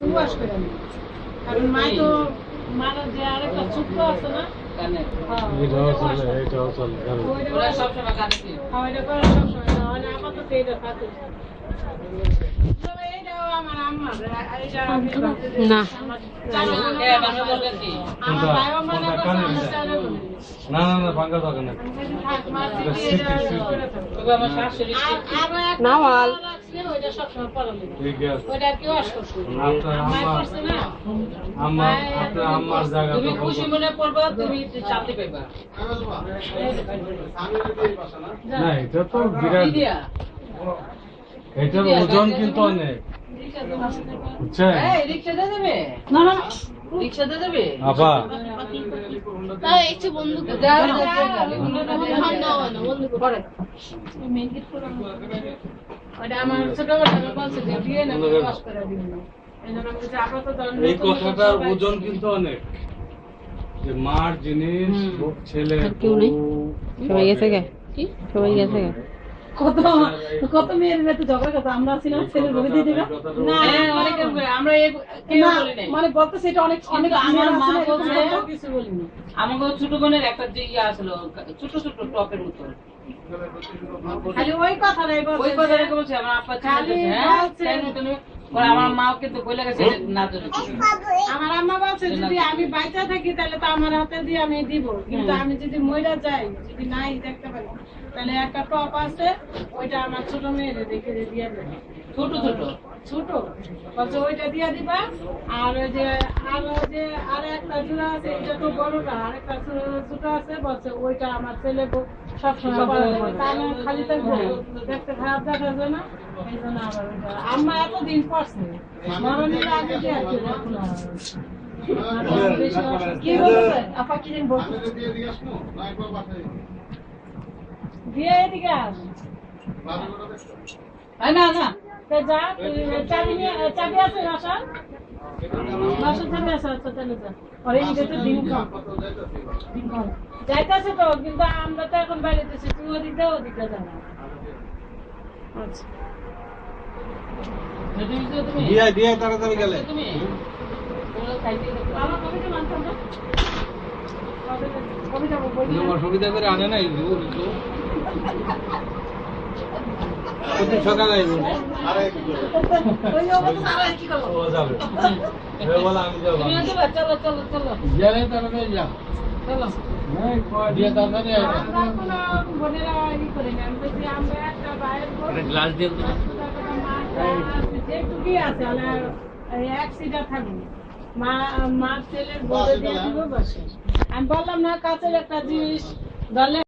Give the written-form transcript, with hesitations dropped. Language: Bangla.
ওয়াশ করে নি কারণ মা তো মারা যে আরেকটা ছোট্ট আছে না কানে এটাও চলে ওইটা সব সময় কানে কি ওইটা করে সব সময় না আপাতত এটা খাতে আমার আম্মা এটা না না না না পাঙ্গা দরকার না নাওয়াল আমার জায়গা তুমি খুশি মনে পড়বা তুমি চাপতে পাইবা না এটা তো বিরাট এটার ওজন কিন্তু অনেক বুঝছেন রিক্সা দিয়ে দেবে না না রিক্সা দিয়ে দেবে আপা তাই একটু বন্ধু আমার ছোট বলছে যে দিয়ে না কষ্ট করে দিন এই কথাটার ওজন কিন্তু অনেক যে মার জিনিস ছেলে কেউ নেই সবাই গেছে গে কি সবাই গেছে গে কত কত মেয়ের তো ঝগড়া কথা আমরা ছিলাম ছেলে বলে দিয়ে দিবা না অনেকে আমরা কেউ বলি নাই মানে বলতে সেটা অনেক অনেক আমার মা বলছে কিছু বলিনি আমাকে ছোট বোনের একটা যে ইয়া ছিল ছোট ছোট টপের মতো খালি ওই কথাটাই বলছে ওই কথাটাই বলছে আমার আপা খালি আমার মা কিন্তু বলে গেছে না আমার আম্মা বলছে যদি আমি বাইচা থাকি তাহলে তো আমার হাতে দিয়ে আমি দিব কিন্তু আমি যদি মইরা যাই যদি নাই দেখতে পারি তাহলে একটা টপ আছে ওইটা আমার ছোট মেয়েরে দেখে দিয়ে দেবে ছোট ছোট ছোট বলছে ওইটা দিয়ে দিবা আর ওই যে আর একটা জোড়া আছে এটা তো বড়টা আর একটা ছোট আছে বলছে ওইটা আমার ছেলে সবসময় পরা যাবে কারণ খালি থাকবো দেখতে খারাপ দেখা যায় না এই জন্য আবার ওইটা আম্মা এতদিন পড়ছে মরণের আগে যে আর কি বলছে আপা কি দিন বলছে দিয়ে এদিকে আস না না যা চাবি আছে বাসার চাবি আছে আচ্ছা তাহলে যা ওরে তো দিন কম যাইতেছে তো কিন্তু আমরা তো এখন বাইরেতেছি তুই ওদিকে ওদিকে যাবো আচ্ছা দিয়ে তাড়াতাড়ি গেলে সুবিধা করে আনে নাই প্রতি সকালে চলো চলো চলো গেলে তাড়াতাড়ি যা চলো গ্লাস দিয়ে যেটুকুই আছে এক সিটার থাকবে মা ছেলের বলে দিয়ে দিব বসে আমি বললাম না কাছের একটা জিনিস ধরলে